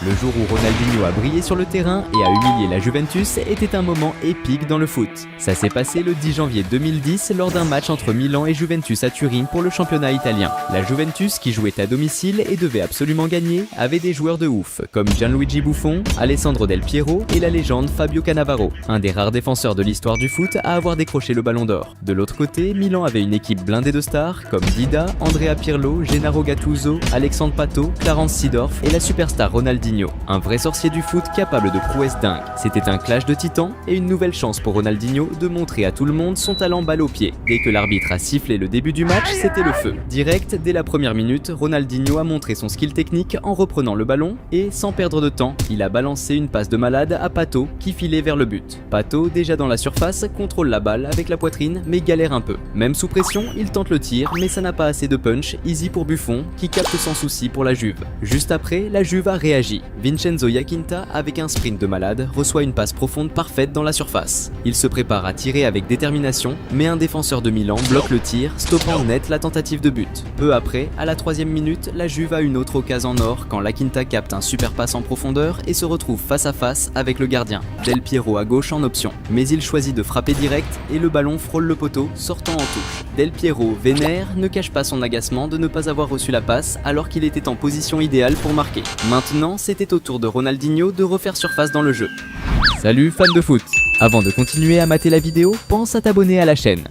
Le jour où Ronaldinho a brillé sur le terrain et a humilié la Juventus était un moment épique dans le foot. Ça s'est passé le 10 janvier 2010 lors d'un match entre Milan et Juventus à Turin pour le championnat italien. La Juventus, qui jouait à domicile et devait absolument gagner, avait des joueurs de ouf, comme Gianluigi Buffon, Alessandro Del Piero et la légende Fabio Cannavaro, un des rares défenseurs de l'histoire du foot à avoir décroché le Ballon d'Or. De l'autre côté, Milan avait une équipe blindée de stars comme Dida, Andrea Pirlo, Gennaro Gattuso, Alexandre Pato, Clarence Seedorf et la superstar Ronaldinho, un vrai sorcier du foot capable de prouesses dingues. C'était un clash de titans et une nouvelle chance pour Ronaldinho de montrer à tout le monde son talent balle au pied. Dès que l'arbitre a sifflé le début du match, c'était le feu. Direct, dès la première minute, Ronaldinho a montré son skill technique en reprenant le ballon et, sans perdre de temps, il a balancé une passe de malade à Pato qui filait vers le but. Pato, déjà dans la surface, contrôle la balle avec la poitrine mais galère un peu. Même sous pression, il tente le tir mais ça n'a pas assez de punch, easy pour Buffon qui capte sans souci pour la Juve. Juste après, la Juve a réagi. Vincenzo Iacchini, avec un sprint de malade, reçoit une passe profonde parfaite dans la surface. Il se prépare à tirer avec détermination, mais un défenseur de Milan bloque le tir, stoppant net la tentative de but. Peu après, à la 3e minute, la Juve a une autre occasion en or quand Iacchini capte un super passe en profondeur et se retrouve face à face avec le gardien, Del Piero à gauche en option. Mais il choisit de frapper direct et le ballon frôle le poteau, sortant en touche. Del Piero, vénère, ne cache pas son agacement de ne pas avoir reçu la passe alors qu'il était en position idéale pour marquer. Maintenant, c'était au tour de Ronaldinho de refaire surface dans le jeu. Salut fans de foot! Avant de continuer à mater la vidéo, pense à t'abonner à la chaîne.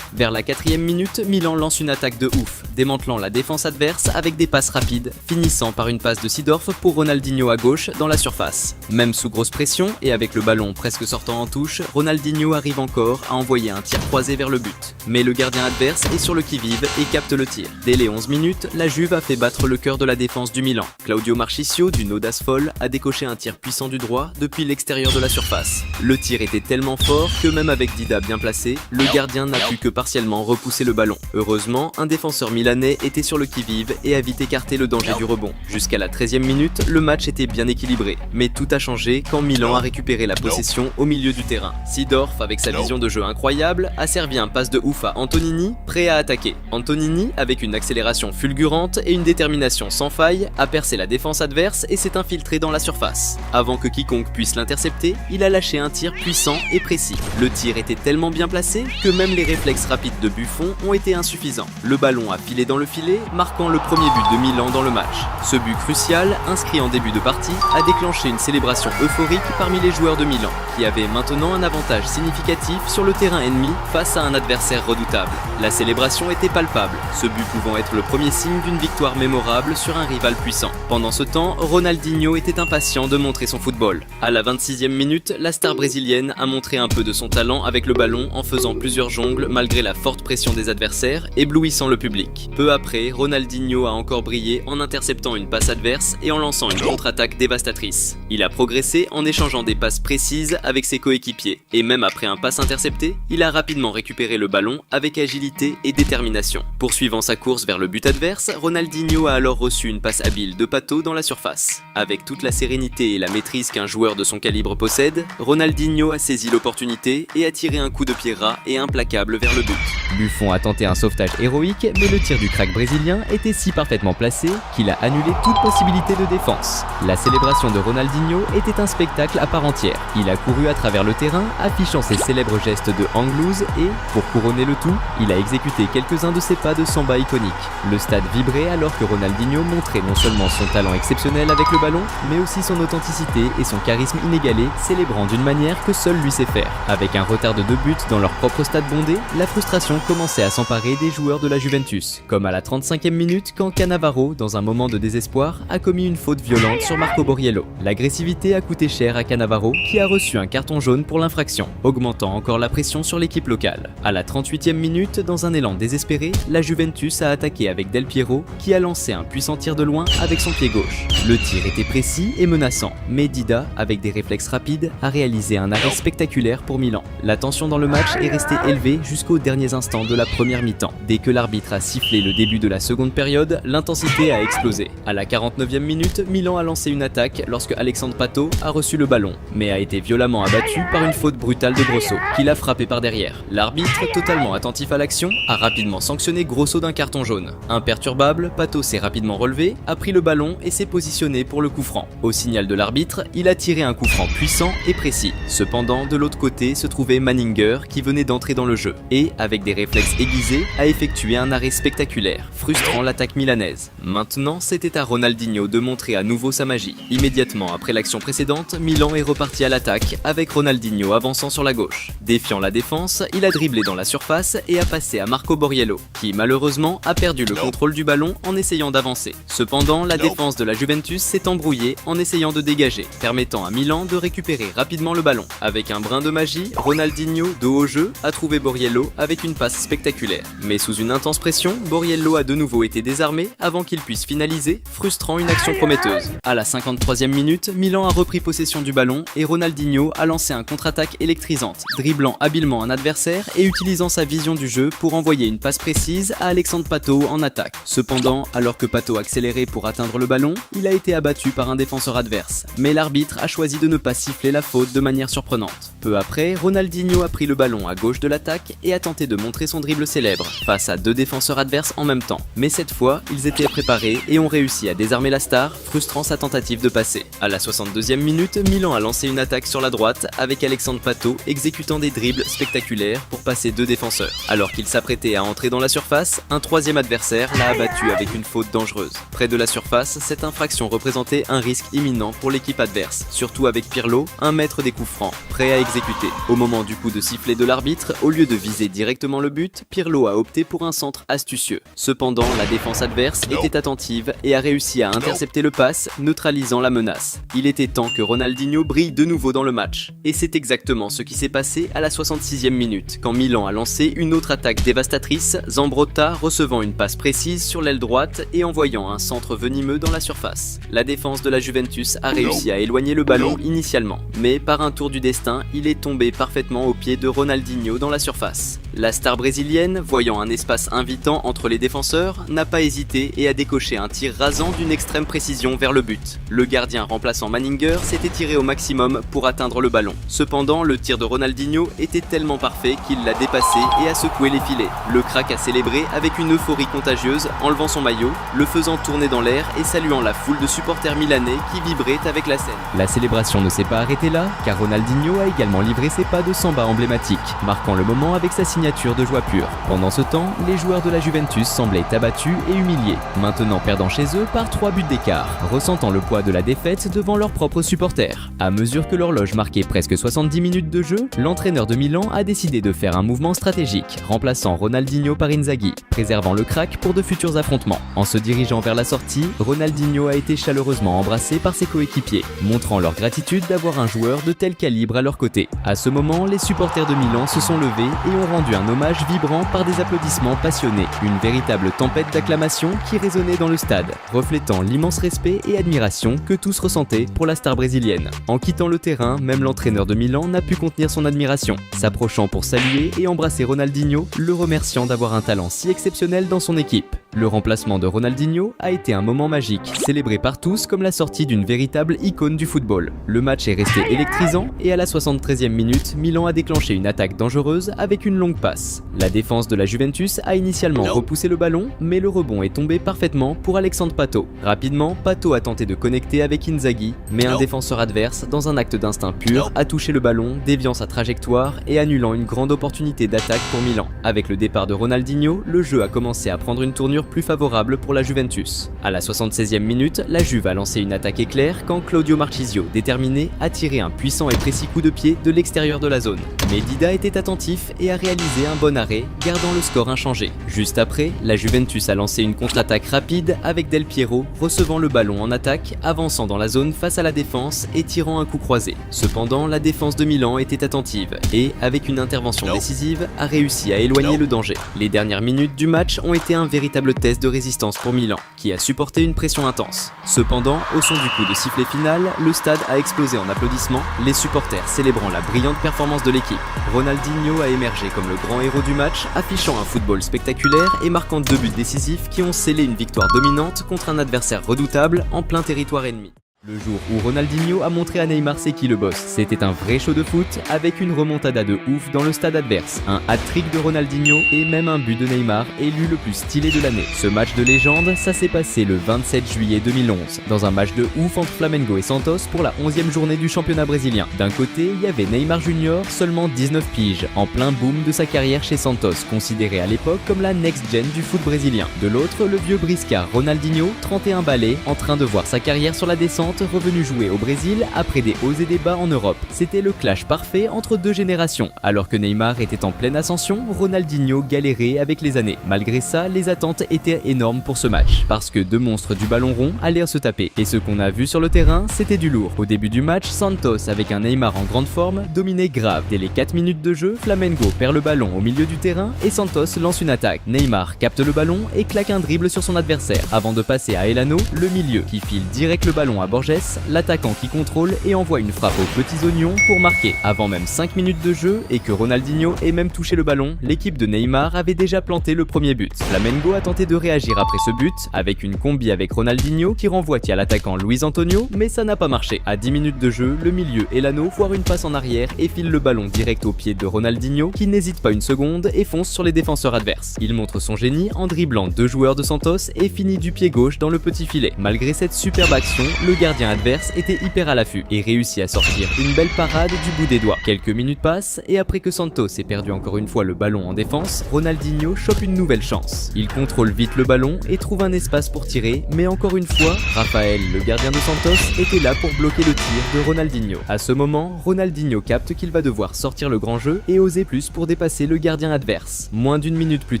Vers la 4e minute, Milan lance une attaque de ouf, démantelant la défense adverse avec des passes rapides, finissant par une passe de Seedorf pour Ronaldinho à gauche dans la surface. Même sous grosse pression et avec le ballon presque sortant en touche, Ronaldinho arrive encore à envoyer un tir croisé vers le but. Mais le gardien adverse est sur le qui-vive et capte le tir. Dès les 11 minutes, la Juve a fait battre le cœur de la défense du Milan. Claudio Marchisio, d'une audace folle, a décoché un tir puissant du droit depuis l'extérieur de la surface. Le tir était tellement fort que même avec Dida bien placé, le gardien n'a pu que partiellement repousser le ballon. Heureusement, un défenseur milanais était sur le qui-vive et a vite écarté le danger du rebond. Jusqu'à la 13e minute, le match était bien équilibré. Mais tout a changé quand Milan a récupéré la possession au milieu du terrain. Seedorf, avec sa vision de jeu incroyable, a servi un passe de ouf à Antonini, prêt à attaquer. Antonini, avec une accélération fulgurante et une détermination sans faille, a percé la défense adverse et s'est infiltré dans la surface. Avant que quiconque puisse l'intercepter, il a lâché un tir puissant et précis. Le tir était tellement bien placé que même les réflexes rapides de Buffon ont été insuffisants. Le ballon a filé dans le filet, marquant le premier but de Milan dans le match. Ce but crucial, inscrit en début de partie, a déclenché une célébration euphorique parmi les joueurs de Milan, qui avaient maintenant un avantage significatif sur le terrain ennemi face à un adversaire redoutable. La célébration était palpable, ce but pouvant être le premier signe d'une victoire mémorable sur un rival puissant. Pendant ce temps, Ronaldinho était impatient de montrer son football. À la 26e minute, la star brésilienne a montré un peu de son talent avec le ballon en faisant plusieurs jongles malgré la forte pression des adversaires, éblouissant le public. Peu après, Ronaldinho a encore brillé en interceptant une passe adverse et en lançant une contre-attaque dévastatrice. Il a progressé en échangeant des passes précises avec ses coéquipiers, et même après un passe intercepté, il a rapidement récupéré le ballon avec agilité et détermination. Poursuivant sa course vers le but adverse, Ronaldinho a alors reçu une passe habile de Pato dans la surface. Avec toute la sérénité et la maîtrise qu'un joueur de son calibre possède, Ronaldinho a saisi l'opportunité et a tiré un coup de pied ras et implacable vers le but. Buffon a tenté un sauvetage héroïque, mais le tir du crack brésilien était si parfaitement placé qu'il a annulé toute possibilité de défense. La célébration de Ronaldinho était un spectacle à part entière. Il a couru à travers le terrain, affichant ses célèbres gestes de hang loose et, pour couronner le tout, il a exécuté quelques-uns de ses pas de samba iconiques. Le stade vibrait alors que Ronaldinho montrait non seulement son talent exceptionnel avec le ballon, mais aussi son authenticité et son charisme inégalé, célébrant d'une manière que seul lui sait faire. Avec un retard de 2 buts dans leur propre stade bondé, la frustration commençait à s'emparer des joueurs de la Juventus, comme à la 35e minute quand Cannavaro, dans un moment de désespoir, a commis une faute violente sur Marco Borriello. L'agressivité a coûté cher à Cannavaro, qui a reçu un carton jaune pour l'infraction, augmentant encore la pression sur l'équipe locale. À la 38e minute, dans un élan désespéré, la Juventus a attaqué avec Del Piero, qui a lancé un puissant tir de loin avec son pied gauche. Le tir était précis et menaçant, mais Dida, avec des réflexes rapides, a réalisé un arrêt spectaculaire pour Milan. La tension dans le match est restée élevée jusqu'au derniers instants de la première mi-temps. Dès que l'arbitre a sifflé le début de la seconde période, l'intensité a explosé. À la 49e minute, Milan a lancé une attaque lorsque Alexandre Pato a reçu le ballon, mais a été violemment abattu par une faute brutale de Grosso, qui l'a frappé par derrière. L'arbitre, totalement attentif à l'action, a rapidement sanctionné Grosso d'un carton jaune. Imperturbable, Pato s'est rapidement relevé, a pris le ballon et s'est positionné pour le coup franc. Au signal de l'arbitre, il a tiré un coup franc puissant et précis. Cependant, de l'autre côté se trouvait Manninger qui venait d'entrer dans le jeu et, avec des réflexes aiguisés, a effectué un arrêt spectaculaire, frustrant l'attaque milanaise. Maintenant, c'était à Ronaldinho de montrer à nouveau sa magie. Immédiatement après l'action précédente, Milan est reparti à l'attaque avec Ronaldinho avançant sur la gauche. Défiant la défense, il a dribblé dans la surface et a passé à Marco Borriello, qui malheureusement a perdu le contrôle du ballon en essayant d'avancer. Cependant, la défense de la Juventus s'est embrouillée en essayant de dégager, permettant à Milan de récupérer rapidement le ballon. Avec un brin de magie, Ronaldinho, dos au jeu, a trouvé Borriello avec une passe spectaculaire. Mais sous une intense pression, Borriello a de nouveau été désarmé avant qu'il puisse finaliser, frustrant une action prometteuse. À la 53e minute, Milan a repris possession du ballon et Ronaldinho a lancé un contre-attaque électrisante, dribblant habilement un adversaire et utilisant sa vision du jeu pour envoyer une passe précise à Alexandre Pato en attaque. Cependant, alors que Pato accélérait pour atteindre le ballon, il a été abattu par un défenseur adverse. Mais l'arbitre a choisi de ne pas siffler la faute de manière surprenante. Peu après, Ronaldinho a pris le ballon à gauche de l'attaque et a tenté de montrer son dribble célèbre face à deux défenseurs adverses en même temps. Mais cette fois, ils étaient préparés et ont réussi à désarmer la star, frustrant sa tentative de passer. À la 62e minute, Milan a lancé une attaque sur la droite avec Alexandre Pato exécutant des dribbles spectaculaires pour passer deux défenseurs. Alors qu'il s'apprêtait à entrer dans la surface, un troisième adversaire l'a abattu avec une faute dangereuse. Près de la surface, cette infraction représentait un risque imminent pour l'équipe adverse, surtout avec Pirlo, un maître des coups francs, prêt à exécuter. Au moment du coup de sifflet de l'arbitre, au lieu de viser directement le but, Pirlo a opté pour un centre astucieux. Cependant, la défense adverse était attentive et a réussi à intercepter le pass, neutralisant la menace. Il était temps que Ronaldinho brille de nouveau dans le match. Et c'est exactement ce qui s'est passé à la 66e minute, quand Milan a lancé une autre attaque dévastatrice, Zambrotta recevant une passe précise sur l'aile droite et envoyant un centre venimeux dans la surface. La défense de la Juventus a réussi à éloigner le ballon initialement, mais par un tour du destin, il est tombé parfaitement au pied de Ronaldinho dans la surface. La star brésilienne, voyant un espace invitant entre les défenseurs, n'a pas hésité et a décoché un tir rasant d'une extrême précision vers le but. Le gardien remplaçant Manninger s'était tiré au maximum pour atteindre le ballon. Cependant, le tir de Ronaldinho était tellement parfait qu'il l'a dépassé et a secoué les filets. Le crack a célébré avec une euphorie contagieuse, enlevant son maillot, le faisant tourner dans l'air et saluant la foule de supporters milanais qui vibraient avec la scène. La célébration ne s'est pas arrêtée là, car Ronaldinho a également livré ses pas de samba emblématiques, marquant le moment avec sa signature de joie pure. Pendant ce temps, les joueurs de la Juventus semblaient abattus et humiliés, maintenant perdant chez eux par 3 buts d'écart, ressentant le poids de la défaite devant leurs propres supporters. À mesure que l'horloge marquait presque 70 minutes de jeu, l'entraîneur de Milan a décidé de faire un mouvement stratégique, remplaçant Ronaldinho par Inzaghi, préservant le crack pour de futurs affrontements. En se dirigeant vers la sortie, Ronaldinho a été chaleureusement embrassé par ses coéquipiers, montrant leur gratitude d'avoir un joueur de tel calibre à leur côté. À ce moment, les supporters de Milan se sont levés et ont rendu un hommage vibrant par des applaudissements passionnés, une véritable tempête d'acclamations qui résonnait dans le stade, reflétant l'immense respect et admiration que tous ressentaient pour la star brésilienne. En quittant le terrain, même l'entraîneur de Milan n'a pu contenir son admiration, s'approchant pour saluer et embrasser Ronaldinho, le remerciant d'avoir un talent si exceptionnel dans son équipe. Le remplacement de Ronaldinho a été un moment magique, célébré par tous comme la sortie d'une véritable icône du football. Le match est resté électrisant et à la 73e minute, Milan a déclenché une attaque dangereuse avec une longue passe. La défense de la Juventus a initialement repoussé le ballon, mais le rebond est tombé parfaitement pour Alexandre Pato. Rapidement, Pato a tenté de connecter avec Inzaghi, mais un défenseur adverse, dans un acte d'instinct pur, a touché le ballon, déviant sa trajectoire et annulant une grande opportunité d'attaque pour Milan. Avec le départ de Ronaldinho, le jeu a commencé à prendre une tournure plus favorable pour la Juventus. À la 76e minute, la Juve a lancé une attaque éclair quand Claudio Marchisio, déterminé, a tiré un puissant et précis coup de pied de l'extérieur de la zone. Mais Dida était attentif et a réalisé un bon arrêt, gardant le score inchangé. Juste après, la Juventus a lancé une contre-attaque rapide avec Del Piero recevant le ballon en attaque, avançant dans la zone face à la défense et tirant un coup croisé. Cependant, la défense de Milan était attentive et, avec une intervention décisive, a réussi à éloigner le danger. Les dernières minutes du match ont été un véritable véritable test de résistance pour Milan, qui a supporté une pression intense. Cependant, au son du coup de sifflet final, le stade a explosé en applaudissements, les supporters célébrant la brillante performance de l'équipe. Ronaldinho a émergé comme le grand héros du match, affichant un football spectaculaire et marquant 2 buts décisifs qui ont scellé une victoire dominante contre un adversaire redoutable en plein territoire ennemi. Le jour où Ronaldinho a montré à Neymar c'est qui le boss, c'était un vrai show de foot avec une remontada de ouf dans le stade adverse, un hat-trick de Ronaldinho et même un but de Neymar élu le plus stylé de l'année. Ce match de légende, ça s'est passé le 27 juillet 2011, dans un match de ouf entre Flamengo et Santos pour la 11e journée du championnat brésilien. D'un côté, il y avait Neymar Junior, seulement 19 piges, en plein boom de sa carrière chez Santos, considéré à l'époque comme la next-gen du foot brésilien. De l'autre, le vieux briscard Ronaldinho, 31 balais, en train de voir sa carrière sur la descente, revenu jouer au Brésil après des hauts et des bas en Europe. C'était le clash parfait entre deux générations. Alors que Neymar était en pleine ascension, Ronaldinho galérait avec les années. Malgré ça, les attentes étaient énormes pour ce match, parce que deux monstres du ballon rond allèrent se taper. Et ce qu'on a vu sur le terrain, c'était du lourd. Au début du match, Santos, avec un Neymar en grande forme, dominait grave. Dès les 4 minutes de jeu, Flamengo perd le ballon au milieu du terrain et Santos lance une attaque. Neymar capte le ballon et claque un dribble sur son adversaire, avant de passer à Elano, le milieu, qui file direct le ballon à Borges, l'attaquant qui contrôle et envoie une frappe aux petits oignons pour marquer. Avant même 5 minutes de jeu et que Ronaldinho ait même touché le ballon, l'équipe de Neymar avait déjà planté le premier but. Flamengo a tenté de réagir après ce but, avec une combi avec Ronaldinho qui renvoie à l'attaquant Luis Antonio, mais ça n'a pas marché. À 10 minutes de jeu, le milieu Elano foire une passe en arrière et file le ballon direct au pied de Ronaldinho qui n'hésite pas une seconde et fonce sur les défenseurs adverses. Il montre son génie en dribblant 2 joueurs de Santos et finit du pied gauche dans le petit filet. Malgré cette superbe action, le gardien adverse était hyper à l'affût et réussit à sortir une belle parade du bout des doigts. Quelques minutes passent et après que Santos ait perdu encore une fois le ballon en défense, Ronaldinho chope une nouvelle chance. Il contrôle vite le ballon et trouve un espace pour tirer, mais encore une fois, Rafael, le gardien de Santos, était là pour bloquer le tir de Ronaldinho. À ce moment, Ronaldinho capte qu'il va devoir sortir le grand jeu et oser plus pour dépasser le gardien adverse. Moins d'une minute plus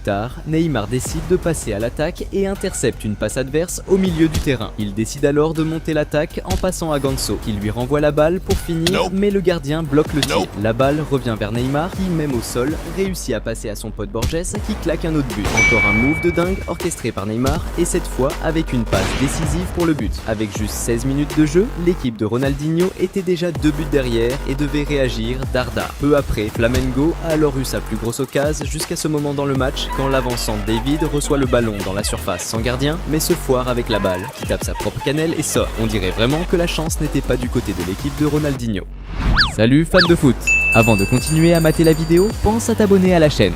tard, Neymar décide de passer à l'attaque et intercepte une passe adverse au milieu du terrain. Il décide alors de monter l'attaque en passant à Ganso, qui lui renvoie la balle pour finir, mais le gardien bloque le tir. La balle revient vers Neymar, qui, même au sol, réussit à passer à son pote Borges, qui claque un autre but. Encore un move de dingue orchestré par Neymar, et cette fois avec une passe décisive pour le but. Avec juste 16 minutes de jeu, l'équipe de Ronaldinho était déjà 2 buts derrière et devait réagir dardard. Peu après, Flamengo a alors eu sa plus grosse occasion jusqu'à ce moment dans le match, quand l'avançant David reçoit le ballon dans la surface sans gardien, mais se foire avec la balle, qui tape sa propre cannelle et sort. On dirait vraiment que la chance n'était pas du côté de l'équipe de Ronaldinho. Salut fans de foot! Avant de continuer à mater la vidéo, pense à t'abonner à la chaîne.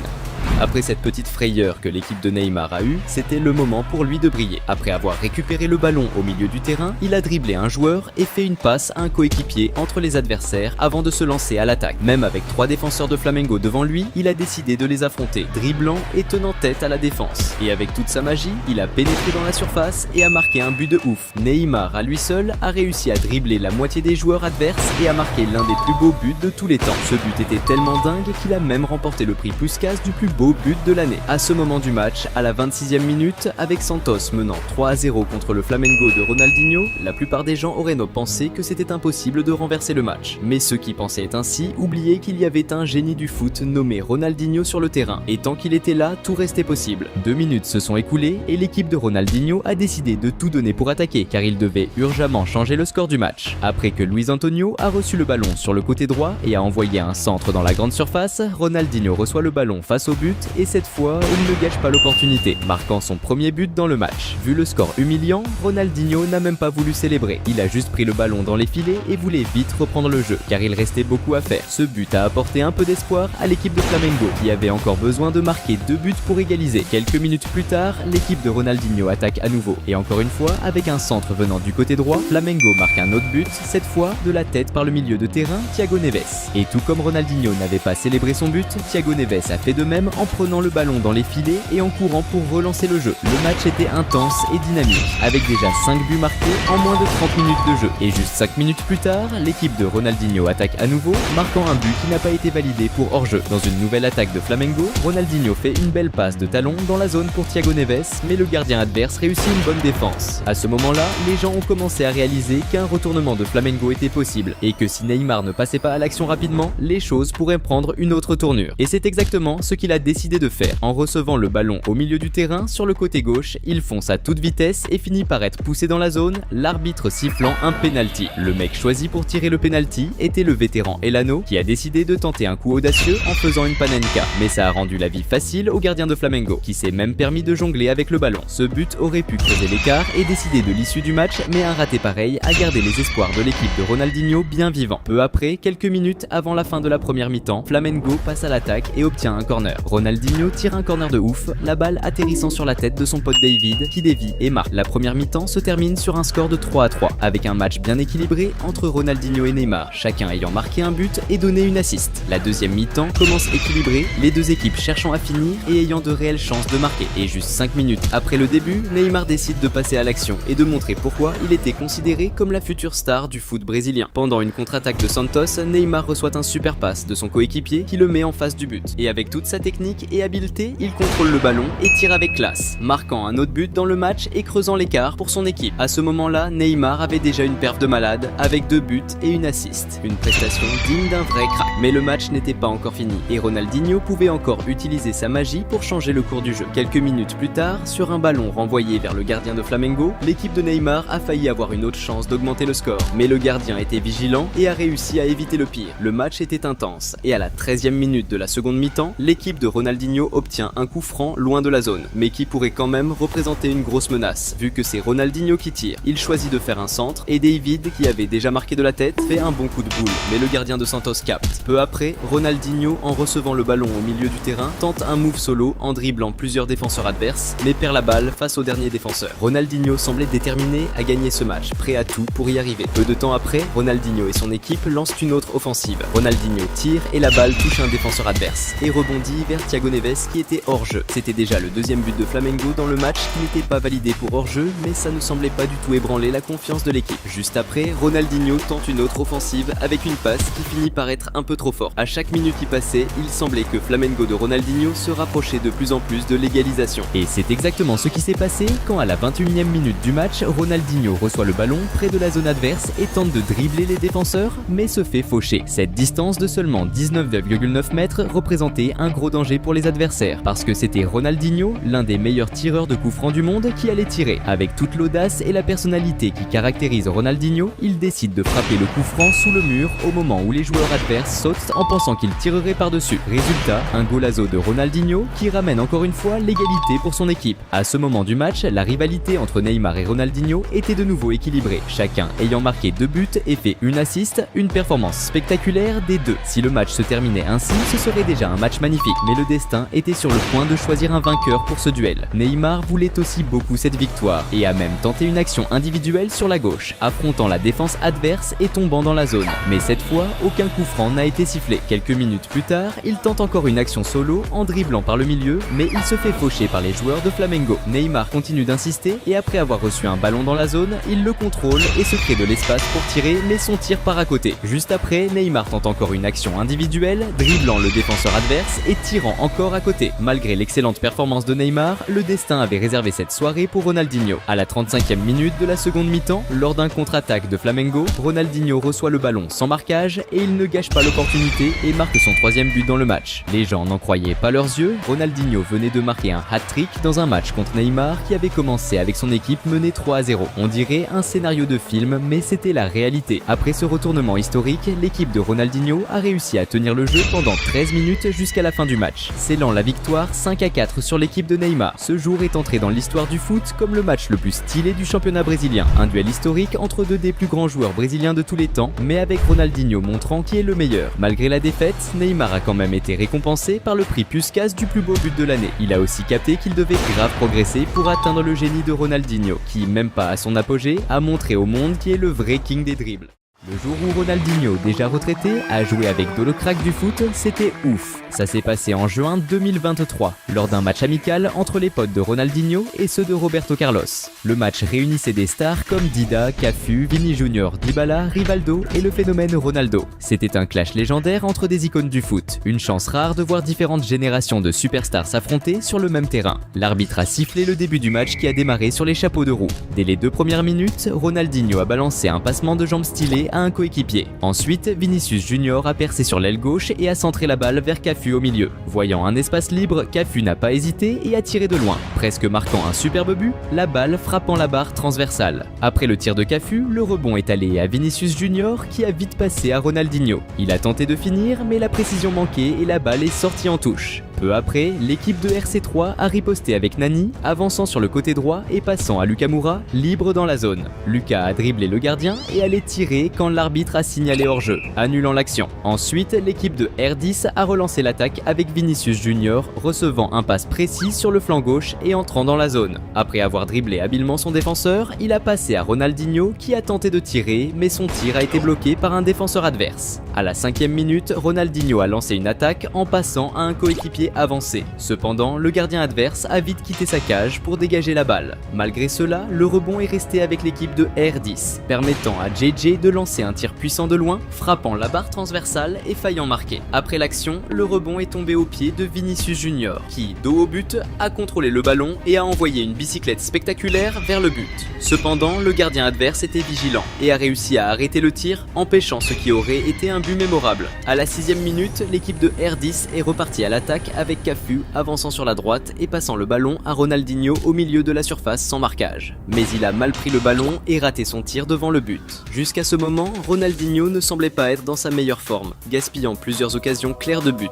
Après cette petite frayeur que l'équipe de Neymar a eue, c'était le moment pour lui de briller. Après avoir récupéré le ballon au milieu du terrain, il a dribblé un joueur et fait une passe à un coéquipier entre les adversaires avant de se lancer à l'attaque. Même avec 3 défenseurs de Flamengo devant lui, il a décidé de les affronter, dribblant et tenant tête à la défense. Et avec toute sa magie, il a pénétré dans la surface et a marqué un but de ouf. Neymar, à lui seul, a réussi à dribbler la moitié des joueurs adverses et a marqué l'un des plus beaux buts de tous les temps. Ce but était tellement dingue qu'il a même remporté le prix Puskás du plus beau but de l'année. À ce moment du match, à la 26e minute, avec Santos menant 3-0 contre le Flamengo de Ronaldinho, la plupart des gens auraient pensé que c'était impossible de renverser le match. Mais ceux qui pensaient ainsi oubliaient qu'il y avait un génie du foot nommé Ronaldinho sur le terrain. Et tant qu'il était là, tout restait possible. 2 minutes se sont écoulées et l'équipe de Ronaldinho a décidé de tout donner pour attaquer, car il devait urgemment changer le score du match. Après que Luis Antonio a reçu le ballon sur le côté droit et a envoyé un centre dans la grande surface, Ronaldinho reçoit le ballon face au but et cette fois, il ne gâche pas l'opportunité, marquant son premier but dans le match. Vu le score humiliant, Ronaldinho n'a même pas voulu célébrer. Il a juste pris le ballon dans les filets et voulait vite reprendre le jeu, car il restait beaucoup à faire. Ce but a apporté un peu d'espoir à l'équipe de Flamengo, qui avait encore besoin de marquer 2 buts pour égaliser. Quelques minutes plus tard, l'équipe de Ronaldinho attaque à nouveau. Et encore une fois, avec un centre venant du côté droit, Flamengo marque un autre but, cette fois de la tête par le milieu de terrain, Thiago Neves. Et tout comme Ronaldinho n'avait pas célébré son but, Thiago Neves a fait de même en prenant le ballon dans les filets et en courant pour relancer le jeu. Le match était intense et dynamique, avec déjà 5 buts marqués en moins de 30 minutes de jeu. Et juste 5 minutes plus tard, l'équipe de Ronaldinho attaque à nouveau, marquant un but qui n'a pas été validé pour hors-jeu. Dans une nouvelle attaque de Flamengo, Ronaldinho fait une belle passe de talon dans la zone pour Thiago Neves, mais le gardien adverse réussit une bonne défense. À ce moment-là, les gens ont commencé à réaliser qu'un retournement de Flamengo était possible, et que si Neymar ne passait pas à l'action rapidement, les choses pourraient prendre une autre tournure. Et c'est exactement ce qu'il a a décidé de faire. En recevant le ballon au milieu du terrain, sur le côté gauche, il fonce à toute vitesse et finit par être poussé dans la zone, l'arbitre sifflant un penalty. Le mec choisi pour tirer le penalty était le vétéran Elano, qui a décidé de tenter un coup audacieux en faisant une panenka. Mais ça a rendu la vie facile au gardien de Flamengo, qui s'est même permis de jongler avec le ballon. Ce but aurait pu creuser l'écart et décider de l'issue du match, mais un raté pareil a gardé les espoirs de l'équipe de Ronaldinho bien vivants. Peu après, quelques minutes avant la fin de la première mi-temps, Flamengo passe à l'attaque et obtient un corner. Ronaldinho tire un corner de ouf, la balle atterrissant sur la tête de son pote David, qui dévie et marque. La première mi-temps se termine sur un score de 3-3, avec un match bien équilibré entre Ronaldinho et Neymar, chacun ayant marqué un but et donné une assist. La deuxième mi-temps commence équilibrée, les deux équipes cherchant à finir et ayant de réelles chances de marquer. Et juste 5 minutes après le début, Neymar décide de passer à l'action et de montrer pourquoi il était considéré comme la future star du foot brésilien. Pendant une contre-attaque de Santos, Neymar reçoit un super pass de son coéquipier qui le met en face du but. Et avec toute sa technique et habileté, il contrôle le ballon et tire avec classe, marquant un autre but dans le match et creusant l'écart pour son équipe. À ce moment-là, Neymar avait déjà une perf de malade avec 2 buts et une assist. Une prestation digne d'un vrai crack. Mais le match n'était pas encore fini et Ronaldinho pouvait encore utiliser sa magie pour changer le cours du jeu. Quelques minutes plus tard, sur un ballon renvoyé vers le gardien de Flamengo, l'équipe de Neymar a failli avoir une autre chance d'augmenter le score. Mais le gardien était vigilant et a réussi à éviter le pire. Le match était intense et à la 13e minute de la seconde mi-temps, l'équipe de Ronaldinho obtient un coup franc loin de la zone, mais qui pourrait quand même représenter une grosse menace, vu que c'est Ronaldinho qui tire. Il choisit de faire un centre et David, qui avait déjà marqué de la tête, fait un bon coup de boule, mais le gardien de Santos capte. Peu après, Ronaldinho, en recevant le ballon au milieu du terrain, tente un move solo en dribblant plusieurs défenseurs adverses, mais perd la balle face au dernier défenseur. Ronaldinho semblait déterminé à gagner ce match, prêt à tout pour y arriver. Peu de temps après, Ronaldinho et son équipe lancent une autre offensive. Ronaldinho tire et la balle touche un défenseur adverse et rebondit vers Thiago Neves qui était hors jeu. C'était déjà le deuxième but de Flamengo dans le match qui n'était pas validé pour hors jeu, mais ça ne semblait pas du tout ébranler la confiance de l'équipe. Juste après, Ronaldinho tente une autre offensive avec une passe qui finit par être un peu trop forte. À chaque minute qui passait, il semblait que Flamengo de Ronaldinho se rapprochait de plus en plus de l'égalisation. Et c'est exactement ce qui s'est passé quand à la 21e minute du match, Ronaldinho reçoit le ballon près de la zone adverse et tente de dribbler les défenseurs, mais se fait faucher. Cette distance de seulement 19,9 mètres représentait un gros danger pour les adversaires, parce que c'était Ronaldinho, l'un des meilleurs tireurs de coups francs du monde, qui allait tirer. Avec toute l'audace et la personnalité qui caractérise Ronaldinho, il décide de frapper le coup franc sous le mur au moment où les joueurs adverses sautent en pensant qu'il tirerait par-dessus. Résultat, un golazo de Ronaldinho qui ramène encore une fois l'égalité pour son équipe. À ce moment du match, la rivalité entre Neymar et Ronaldinho était de nouveau équilibrée, chacun ayant marqué 2 buts et fait une assist, une performance spectaculaire des deux. Si le match se terminait ainsi, ce serait déjà un match magnifique, mais le destin était sur le point de choisir un vainqueur pour ce duel. Neymar voulait aussi beaucoup cette victoire et a même tenté une action individuelle sur la gauche, affrontant la défense adverse et tombant dans la zone. Mais cette fois, aucun coup franc n'a été sifflé. Quelques minutes plus tard, il tente encore une action solo en dribblant par le milieu, mais il se fait faucher par les joueurs de Flamengo. Neymar continue d'insister et après avoir reçu un ballon dans la zone, il le contrôle et se crée de l'espace pour tirer, mais son tir part à côté. Juste après, Neymar tente encore une action individuelle, dribblant le défenseur adverse et tirant encore à côté. Malgré l'excellente performance de Neymar, le destin avait réservé cette soirée pour Ronaldinho. À la 35e minute de la seconde mi-temps, lors d'un contre-attaque de Flamengo, Ronaldinho reçoit le ballon sans marquage et il ne gâche pas l'opportunité et marque son 3e but dans le match. Les gens n'en croyaient pas leurs yeux, Ronaldinho venait de marquer un hat-trick dans un match contre Neymar qui avait commencé avec son équipe menée 3-0. On dirait un scénario de film, mais c'était la réalité. Après ce retournement historique, l'équipe de Ronaldinho a réussi à tenir le jeu pendant 13 minutes jusqu'à la fin du match, scellant la victoire 5-4 sur l'équipe de Neymar. Ce jour est entré dans l'histoire du foot comme le match le plus stylé du championnat brésilien. Un duel historique entre deux des plus grands joueurs brésiliens de tous les temps, mais avec Ronaldinho montrant qui est le meilleur. Malgré la défaite, Neymar a quand même été récompensé par le prix Puskás du plus beau but de l'année. Il a aussi capté qu'il devait grave progresser pour atteindre le génie de Ronaldinho, qui, même pas à son apogée, a montré au monde qui est le vrai king des dribbles. Le jour où Ronaldinho, déjà retraité, a joué avec le crack du foot, c'était ouf. Ça s'est passé en juin 2023, lors d'un match amical entre les potes de Ronaldinho et ceux de Roberto Carlos. Le match réunissait des stars comme Dida, Cafu, Vini Junior, Dybala, Rivaldo et le phénomène Ronaldo. C'était un clash légendaire entre des icônes du foot, une chance rare de voir différentes générations de superstars s'affronter sur le même terrain. L'arbitre a sifflé le début du match qui a démarré sur les chapeaux de roue. Dès les 2 premières minutes, Ronaldinho a balancé un passement de jambes stylé à un coéquipier. Ensuite, Vinicius Junior a percé sur l'aile gauche et a centré la balle vers Cafu au milieu. Voyant un espace libre, Cafu n'a pas hésité et a tiré de loin, presque marquant un superbe but, la balle frappant la barre transversale. Après le tir de Cafu, le rebond est allé à Vinicius Junior qui a vite passé à Ronaldinho. Il a tenté de finir, mais la précision manquait et la balle est sortie en touche. Peu après, l'équipe de RC3 a riposté avec Nani, avançant sur le côté droit et passant à Lucas Moura, libre dans la zone. Lucas a dribblé le gardien et allait tirer quand l'arbitre a signalé hors-jeu, annulant l'action. Ensuite, l'équipe de R10 a relancé l'attaque avec Vinicius Junior, recevant un passe précis sur le flanc gauche et entrant dans la zone. Après avoir dribblé habilement son défenseur, il a passé à Ronaldinho qui a tenté de tirer, mais son tir a été bloqué par un défenseur adverse. À la 5e minute, Ronaldinho a lancé une attaque en passant à un coéquipier avancé. Cependant, le gardien adverse a vite quitté sa cage pour dégager la balle. Malgré cela, le rebond est resté avec l'équipe de R10, permettant à JJ de lancer un tir puissant de loin, frappant la barre transversale et faillant marquer. Après l'action, le rebond est tombé aux pieds de Vinicius Junior, qui, dos au but, a contrôlé le ballon et a envoyé une bicyclette spectaculaire vers le but. Cependant, le gardien adverse était vigilant et a réussi à arrêter le tir, empêchant ce qui aurait été un but mémorable. À la 6e minute, l'équipe de R10 est repartie à l'attaque avec Cafu avançant sur la droite et passant le ballon à Ronaldinho au milieu de la surface sans marquage. Mais il a mal pris le ballon et raté son tir devant le but. Jusqu'à ce moment, Ronaldinho ne semblait pas être dans sa meilleure forme, gaspillant plusieurs occasions claires de but.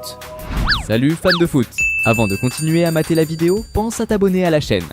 Salut fans de foot! Avant de continuer à mater la vidéo, pense à t'abonner à la chaîne.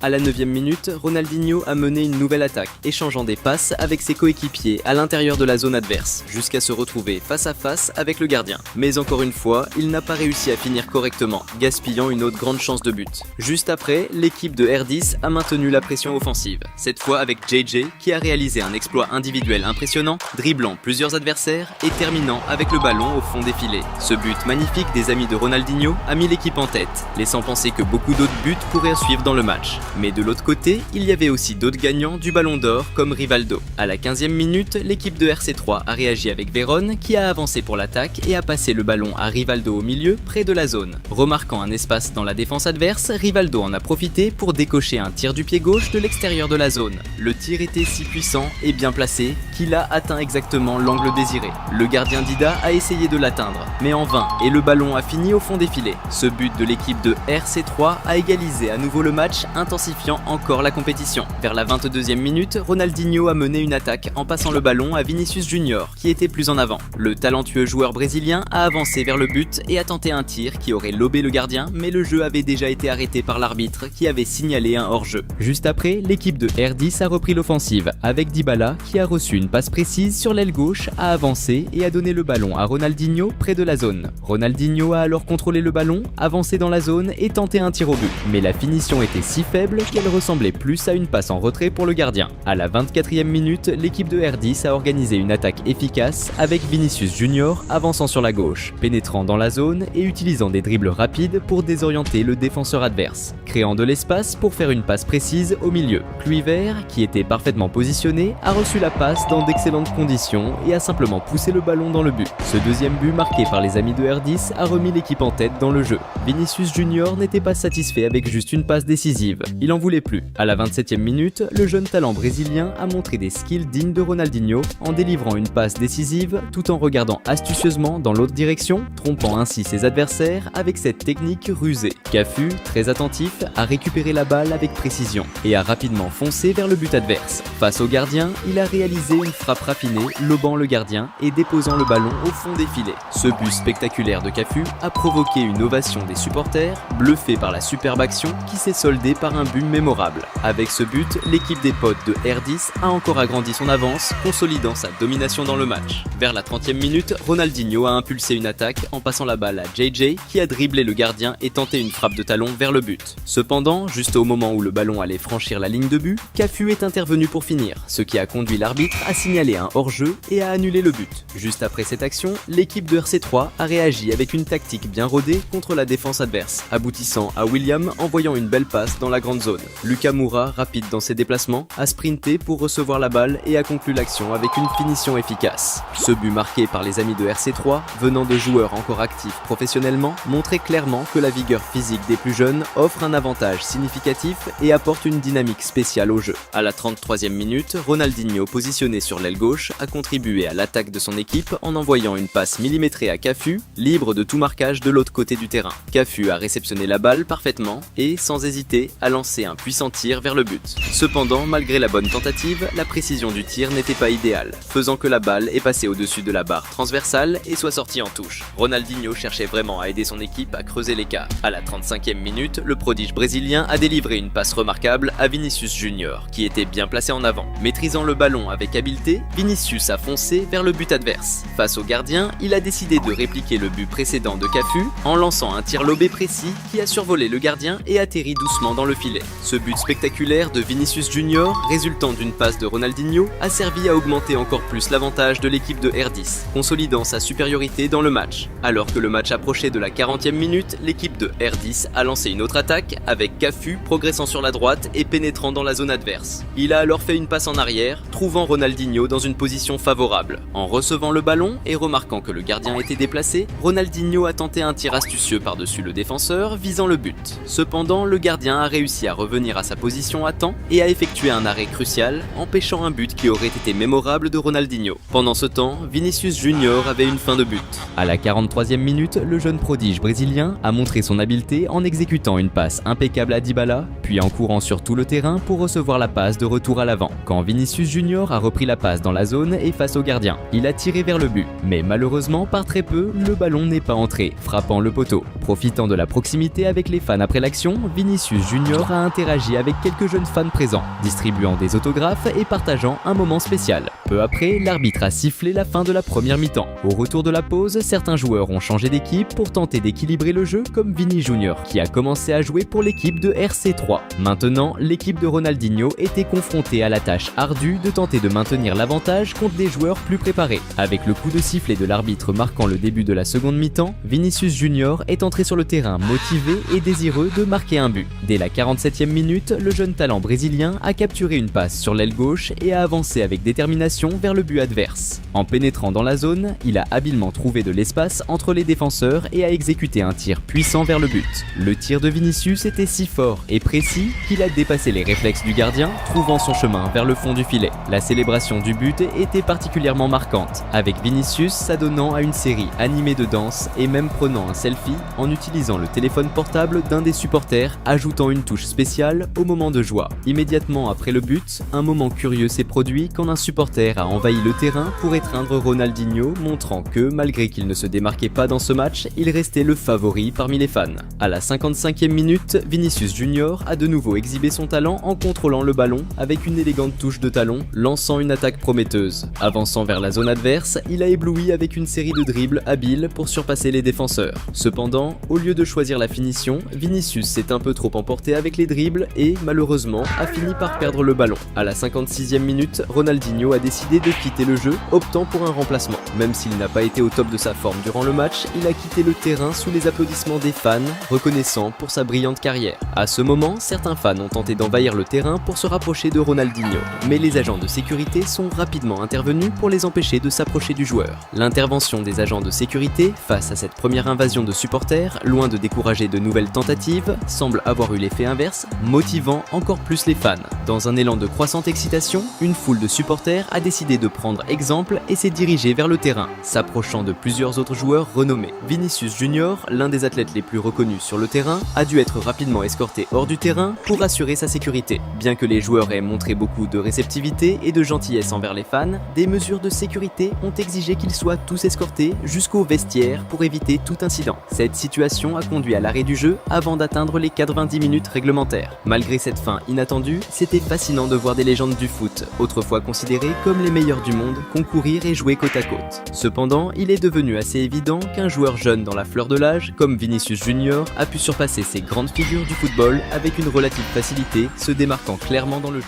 À la 9e minute, Ronaldinho a mené une nouvelle attaque, échangeant des passes avec ses coéquipiers à l'intérieur de la zone adverse, jusqu'à se retrouver face à face avec le gardien. Mais encore une fois, il n'a pas réussi à finir correctement, gaspillant une autre grande chance de but. Juste après, l'équipe de R10 a maintenu la pression offensive, cette fois avec JJ qui a réalisé un exploit individuel impressionnant, dribblant plusieurs adversaires et terminant avec le ballon au fond des filets. Ce but magnifique des amis de Ronaldinho a mis l'équipe en tête, laissant penser que beaucoup d'autres buts pourraient suivre dans le match. Mais de l'autre côté, il y avait aussi d'autres gagnants du Ballon d'Or comme Rivaldo. À la 15e minute, l'équipe de RC3 a réagi avec Vérone qui a avancé pour l'attaque et a passé le ballon à Rivaldo au milieu près de la zone. Remarquant un espace dans la défense adverse, Rivaldo en a profité pour décocher un tir du pied gauche de l'extérieur de la zone. Le tir était si puissant et bien placé qu'il a atteint exactement l'angle désiré. Le gardien Dida a essayé de l'atteindre, mais en vain, et le ballon a fini au fond des filets. Ce but de l'équipe de RC3 a égalisé à nouveau le match, intensifiant encore la compétition. Vers la 22e minute, Ronaldinho a mené une attaque en passant le ballon à Vinicius Junior, qui était plus en avant. Le talentueux joueur brésilien a avancé vers le but et a tenté un tir qui aurait lobé le gardien, mais le jeu avait déjà été arrêté par l'arbitre qui avait signalé un hors-jeu. Juste après, l'équipe de R10 a repris l'offensive, avec Dybala qui a reçu une passe précise sur l'aile gauche, a avancé et a donné le ballon à Ronaldinho près de la zone. Ronaldinho a alors contrôlé le ballon, avancé dans la zone et tenté un tir au but. Mais la finition était si faible qu'elle ressemblait plus à une passe en retrait pour le gardien. À la 24e minute, l'équipe de R10 a organisé une attaque efficace avec Vinicius Junior avançant sur la gauche, pénétrant dans la zone et utilisant des dribbles rapides pour désorienter le défenseur adverse, créant de l'espace pour faire une passe précise au milieu. Kluivert, qui était parfaitement positionné, a reçu la passe dans d'excellentes conditions et a simplement poussé le ballon dans le but. Ce deuxième but marqué par les amis de R10 a remis l'équipe en tête dans le jeu. Vinicius Junior n'était pas satisfait avec juste une passe décisive. Il en voulait plus. À la 27e minute, le jeune talent brésilien a montré des skills dignes de Ronaldinho en délivrant une passe décisive tout en regardant astucieusement dans l'autre direction, trompant ainsi ses adversaires avec cette technique rusée. Cafu, très attentif, a récupéré la balle avec précision et a rapidement foncé vers le but adverse. Face au gardien, il a réalisé une frappe raffinée, lobant le gardien et déposant le ballon au fond des filets. Ce but spectaculaire de Cafu a provoqué une ovation des supporters, bluffés par la superbe action qui s'est soldée par un but mémorable. Avec ce but, l'équipe des potes de R10 a encore agrandi son avance, consolidant sa domination dans le match. Vers la 30e minute, Ronaldinho a impulsé une attaque en passant la balle à JJ qui a dribblé le gardien et tenté une frappe de talon vers le but. Cependant, juste au moment où le ballon allait franchir la ligne de but, Cafu est intervenu pour finir, ce qui a conduit l'arbitre à signaler un hors-jeu et à annuler le but. Juste après cette action, l'équipe de RC3 a réagi avec une tactique bien rodée contre la défense adverse, aboutissant à William envoyant une belle passe dans la grande grande zone. Lucas Moura, rapide dans ses déplacements, a sprinté pour recevoir la balle et a conclu l'action avec une finition efficace. Ce but marqué par les amis de RC3, venant de joueurs encore actifs professionnellement, montrait clairement que la vigueur physique des plus jeunes offre un avantage significatif et apporte une dynamique spéciale au jeu. À la 33e minute, Ronaldinho, positionné sur l'aile gauche, a contribué à l'attaque de son équipe en envoyant une passe millimétrée à Cafu, libre de tout marquage de l'autre côté du terrain. Cafu a réceptionné la balle parfaitement et, sans hésiter, a lancé un puissant tir vers le but. Cependant, malgré la bonne tentative, la précision du tir n'était pas idéale, faisant que la balle est passée au-dessus de la barre transversale et soit sortie en touche. Ronaldinho cherchait vraiment à aider son équipe à creuser l'écart. À la 35e minute, le prodige brésilien a délivré une passe remarquable à Vinicius Junior, qui était bien placé en avant. Maîtrisant le ballon avec habileté, Vinicius a foncé vers le but adverse. Face au gardien, il a décidé de répliquer le but précédent de Cafu en lançant un tir lobé précis qui a survolé le gardien et atterri doucement dans le filet. Ce but spectaculaire de Vinicius Junior, résultant d'une passe de Ronaldinho, a servi à augmenter encore plus l'avantage de l'équipe de R10, consolidant sa supériorité dans le match. Alors que le match approchait de la 40e minute, l'équipe de R10 a lancé une autre attaque avec Cafu progressant sur la droite et pénétrant dans la zone adverse. Il a alors fait une passe en arrière, trouvant Ronaldinho dans une position favorable. En recevant le ballon et remarquant que le gardien était déplacé, Ronaldinho a tenté un tir astucieux par-dessus le défenseur, visant le but. Cependant, le gardien a réussi à revenir à sa position à temps et a effectué un arrêt crucial, empêchant un but qui aurait été mémorable de Ronaldinho. Pendant ce temps, Vinicius Junior avait une fin de but. À la 43e minute, le jeune prodige brésilien a montré son habileté en exécutant une passe impeccable à Dybala, puis en courant sur tout le terrain pour recevoir la passe de retour à l'avant. Quand Vinicius Junior a repris la passe dans la zone et face au gardien, il a tiré vers le but. Mais malheureusement, par très peu, le ballon n'est pas entré, frappant le poteau. Profitant de la proximité avec les fans après l'action, Vinicius Junior a interagi avec quelques jeunes fans présents, distribuant des autographes et partageant un moment spécial. Peu après, l'arbitre a sifflé la fin de la première mi-temps. Au retour de la pause, certains joueurs ont changé d'équipe pour tenter d'équilibrer le jeu, comme Vini Junior, qui a commencé à jouer pour l'équipe de RC3. Maintenant, l'équipe de Ronaldinho était confrontée à la tâche ardue de tenter de maintenir l'avantage contre des joueurs plus préparés. Avec le coup de sifflet de l'arbitre marquant le début de la seconde mi-temps, Vinicius Junior est entré sur le terrain motivé et désireux de marquer un but. Dès la 47e minute, le jeune talent brésilien a capturé une passe sur l'aile gauche et a avancé avec détermination vers le but adverse. En pénétrant dans la zone, il a habilement trouvé de l'espace entre les défenseurs et a exécuté un tir puissant vers le but. Le tir de Vinicius était si fort et précis qu'il a dépassé les réflexes du gardien, trouvant son chemin vers le fond du filet. La célébration du but était particulièrement marquante, avec Vinicius s'adonnant à une série animée de danse et même prenant un selfie en utilisant le téléphone portable d'un des supporters, ajoutant une touche spéciale au moment de joie. Immédiatement après le but, un moment curieux s'est produit quand un supporter a envahi le terrain pour étreindre Ronaldinho, montrant que, malgré qu'il ne se démarquait pas dans ce match, il restait le favori parmi les fans. À la 55e minute, Vinicius Junior a de nouveau exhibé son talent en contrôlant le ballon avec une élégante touche de talon, lançant une attaque prometteuse. Avançant vers la zone adverse, il a ébloui avec une série de dribbles habiles pour surpasser les défenseurs. Cependant, au lieu de choisir la finition, Vinicius s'est un peu trop emporté avec les dribbles et, malheureusement, a fini par perdre le ballon. À la 56e minute, Ronaldinho a décidé de quitter le jeu, optant pour un remplacement. Même s'il n'a pas été au top de sa forme durant le match, il a quitté le terrain sous les applaudissements des fans, reconnaissant pour sa brillante carrière. À ce moment, certains fans ont tenté d'envahir le terrain pour se rapprocher de Ronaldinho, mais les agents de sécurité sont rapidement intervenus pour les empêcher de s'approcher du joueur. L'intervention des agents de sécurité, face à cette première invasion de supporters, loin de décourager de nouvelles tentatives, semble avoir eu l'effet inverse, motivant encore plus les fans. Dans un élan de croissante excitation, une foule de supporters a décidé de prendre exemple et s'est dirigée vers le terrain, s'approchant de plusieurs autres joueurs renommés. Vinicius Junior, l'un des athlètes les plus reconnus sur le terrain, a dû être rapidement escorté hors du terrain pour assurer sa sécurité. Bien que les joueurs aient montré beaucoup de réceptivité et de gentillesse envers les fans, des mesures de sécurité ont exigé qu'ils soient tous escortés jusqu'au vestiaire pour éviter tout incident. Cette situation a conduit à l'arrêt du jeu avant d'atteindre les 90 minutes réglementaires. Malgré cette fin inattendue, c'était fascinant de voir des légendes du foot, autrefois considérées comme les meilleurs du monde, concourir et jouer côte à côte. Cependant, il est devenu assez évident qu'un joueur jeune dans la fleur de l'âge, comme Vinicius Junior, a pu surpasser ces grandes figures du football avec une relative facilité, se démarquant clairement dans le jeu.